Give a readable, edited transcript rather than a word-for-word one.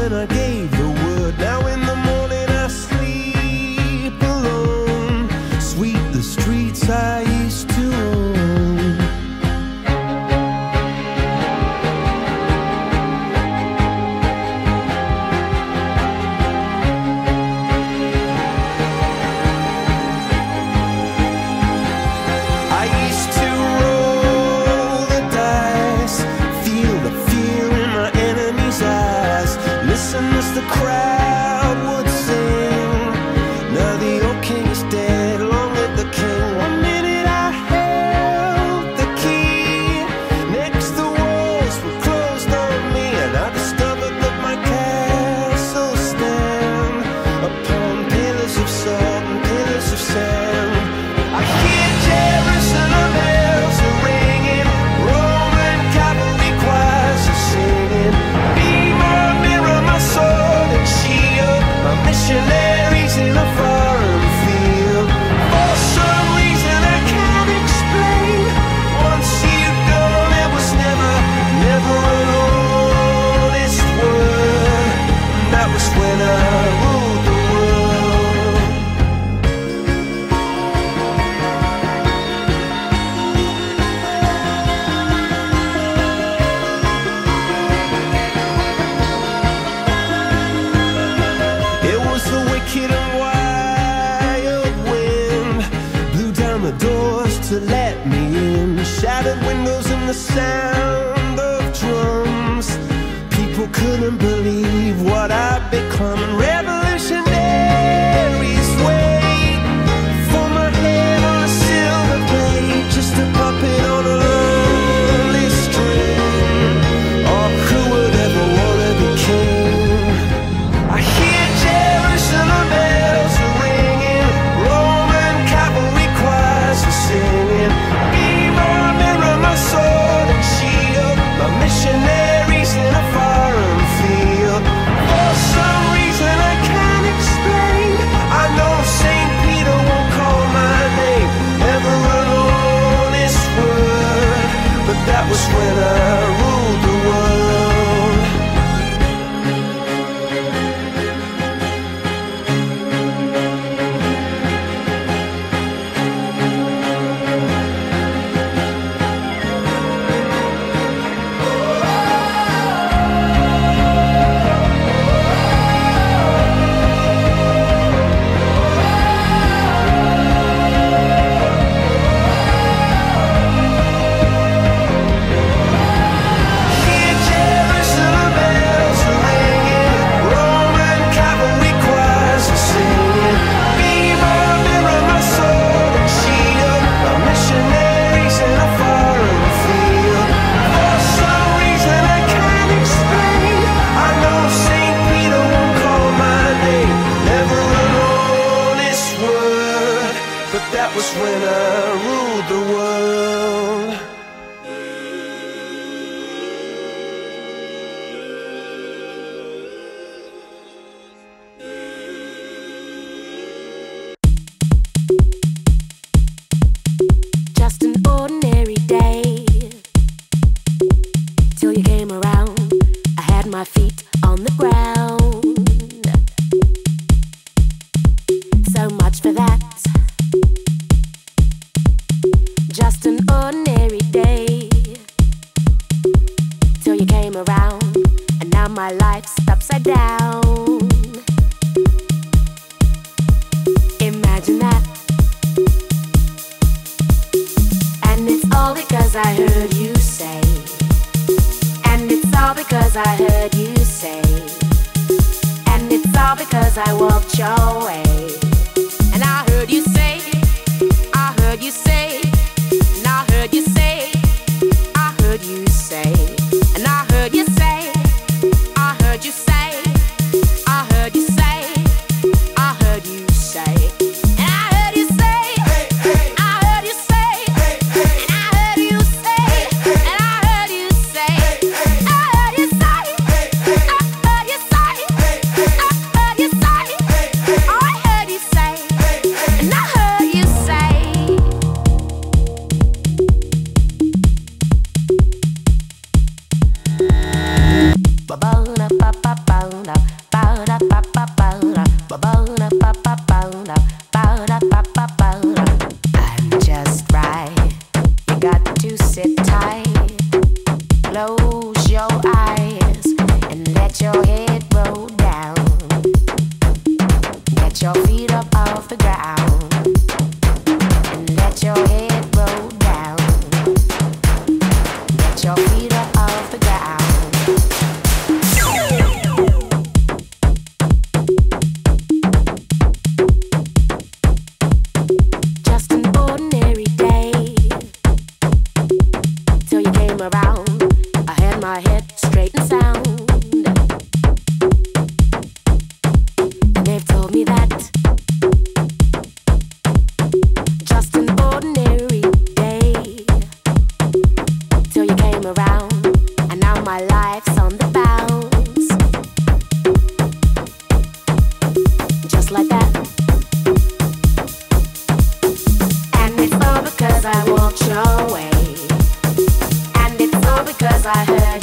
when I gave the word. Now in the morning I sleep alone. Sweep the streets I used to own. I used to roll the dice, feel the fear in my enemy's eyes, listen as the crowd would sing. Now the old king is dead, long live the king. One minute I held the key, next the walls were closed on me, and I discovered that my castle stand upon pillars of salt and pillars of sand. I hear Jerusalem bells are ringing, Roman cavalry choirs are singing. Be my mirror, my sword and shield, my missionaries in a foreign field. For some reason I can't explain, once you've gone there was never an honest word. And that was when I ruled the world. It was the wicked and wild wind, blew down the doors to let me in, shattered windows and the sound of drums. People couldn't believe what I'd become, and revolutionaries wait for my head on a silver plate, just a puppet on a lonely string. Oh, who would ever wanna be king? I hear Jerusalem bells are ringing, Roman cavalry choirs are singing. Be my mirror, my sword and shield, my missionaries in a foreign field. For some reason I can't explain, I know St. Peter won't call my name, never an honest word. But that was when I ruled the world. Hear Jerusalem bells are ringing, Roman cavalry choirs are singing. Be my mirror, my sword and shield, my missionaries in a foreign field. For some reason I can't explain, I know St. Peter won't call my name, never an honest word. But that was when I ruled the world. Just an ordinary day, till you came around. I had my feet on the ground. So much for that. Just an ordinary day, till you came around, and now my life's upside down. Imagine that. And it's all because I heard you say. And it's all because I heard you say. And it's all because I walked your way. And I heard you say, I heard you say, and I heard you say, I heard you say, and I heard you say, I heard you say, I heard you say, I heard you say, and I heard you say, I heard you say, and I heard you say, and I heard you say, I heard you say, I heard you say, I heard you say, I heard you say, and I heard you say. your eyes and let your head roll down. Get your feet up off the ground and let your head roll down. Get your feet up off the ground. Just an ordinary day till you came around. I had my head straight and sound. And they've told me that just an ordinary day till you came around. And now my life's on the bounce. Just like that. And it's all because I walked your way. And it's all because I heard